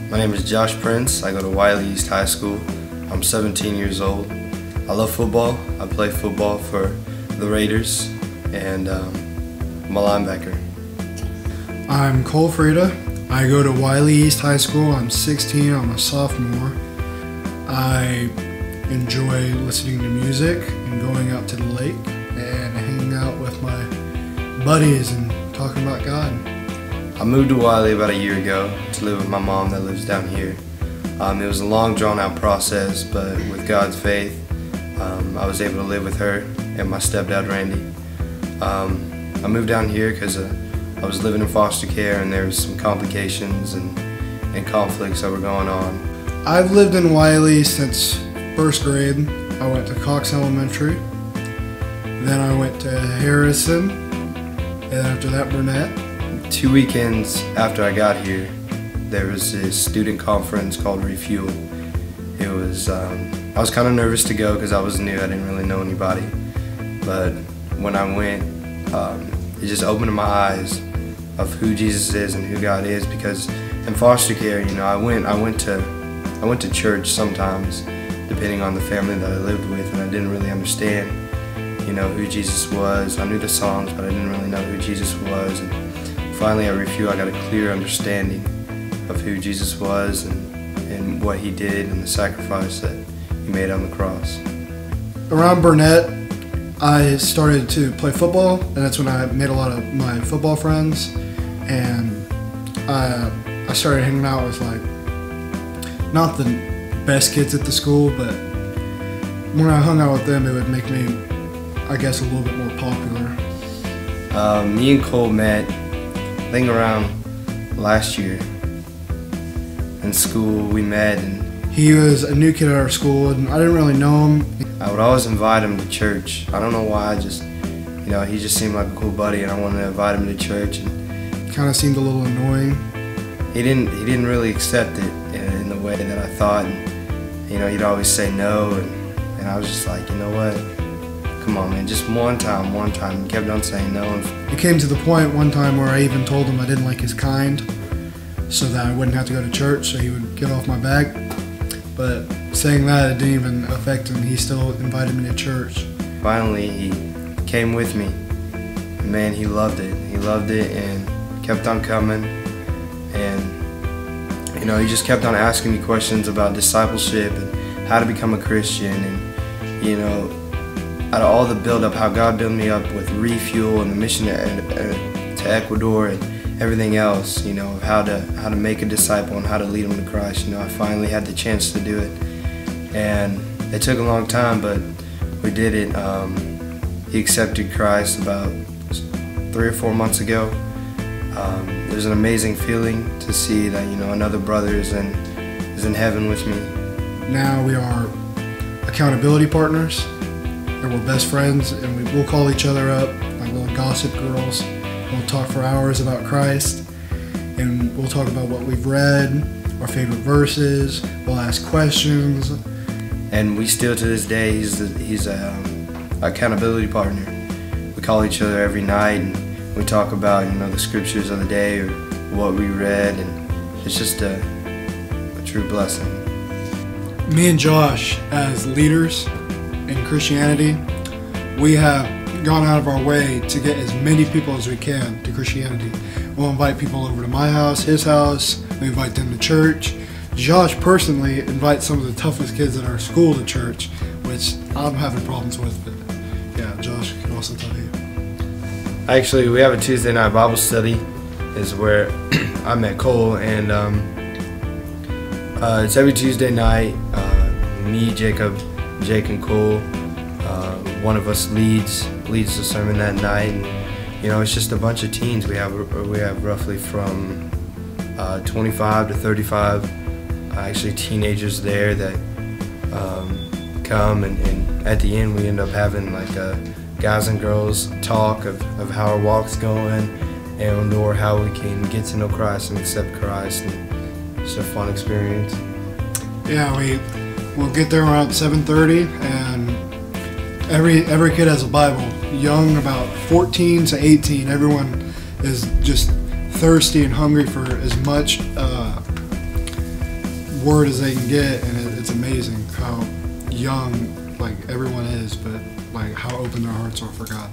My name is Josh Prince. I go to Wylie East High School. I'm 17 years old. I love football. I play football for the Raiders, and I'm a linebacker. I'm Cole Freda. I go to Wylie East High School. I'm 16. I'm a sophomore. I enjoy listening to music and going out to the lake and hanging out with my buddies and talking about God. I moved to Wylie about a year ago to live with my mom that lives down here. It was a long, drawn-out process, but with God's faith, I was able to live with her and my stepdad, Randy. I moved down here because I was living in foster care and there was some complications and conflicts that were going on. I've lived in Wylie since first grade. I went to Cox Elementary, then I went to Harrison, and after that Burnett. 2 weekends after I got here, there was this student conference called Refuel. It was, I was kind of nervous to go because I was new, I didn't really know anybody. But when I went, it just opened my eyes of who Jesus is and who God is, because in foster care, you know, I went to church sometimes, depending on the family that I lived with, and I didn't really understand, you know, who Jesus was. I knew the songs, but I didn't really know who Jesus was. And finally at Refuel, I got a clear understanding of who Jesus was and what he did and the sacrifice that he made on the cross. Around Burnett, I started to play football, and that's when I made a lot of my football friends, and I started hanging out with, like, not the best kids at the school, but when I hung out with them, it would make me, I guess, a little bit more popular. Me and Cole met, I think, around last year. In school, we met, and he was a new kid at our school, and I didn't really know him. I would always invite him to church. I don't know why, you know, he just seemed like a cool buddy, and I wanted to invite him to church. And kind of seemed a little annoying. He didn't really accept it in the way that I thought. And, you know, he'd always say no, and I was just like, you know what? Come on, man, just one time. He kept on saying no. And it came to the point one time where I even told him I didn't like his kind, so that I wouldn't have to go to church, so he would get off my back. But saying that, it didn't even affect him. He still invited me to church. Finally, he came with me. And man, he loved it. He loved it and kept on coming. And, you know, he just kept on asking me questions about discipleship and how to become a Christian. And, you know, out of all the build-up, how God built me up with Refuel and the mission to Ecuador and everything else, you know, how to make a disciple and how to lead them to Christ. You know, I finally had the chance to do it, and it took a long time, but we did it. He accepted Christ about 3 or 4 months ago. There's an amazing feeling to see that, you know, another brother is in heaven with me. Now we are accountability partners, and we're best friends, and we'll call each other up like little gossip girls. We'll talk for hours about Christ, and we'll talk about what we've read, our favorite verses, we'll ask questions. And we still, to this day, he's an accountability partner. We call each other every night, and we talk about, you know, the scriptures of the day or what we read, and it's just a true blessing. Me and Josh, as leaders in Christianity, we have gone out of our way to get as many people as we can to Christianity. We'll invite people over to my house, his house, we invite them to church. Josh personally invites some of the toughest kids at our school to church, which I'm having problems with, but yeah, Josh can also tell you. Actually, we have a Tuesday night Bible study, is where I met Cole, and it's every Tuesday night. Me, Jacob, Jake, and Cole. One of us leads the sermon that night, and, you know, it's just a bunch of teens. We have roughly from 25 to 35 actually teenagers there that come, and at the end we end up having like a guys and girls talk of how our walk's going, and or how we can get to know Christ and accept Christ, and it's a fun experience. Yeah, we'll get there around 7:30, and every kid has a Bible. Young, about 14 to 18, everyone is just thirsty and hungry for as much word as they can get, and it's amazing how young like everyone is, but like how open their hearts are for God.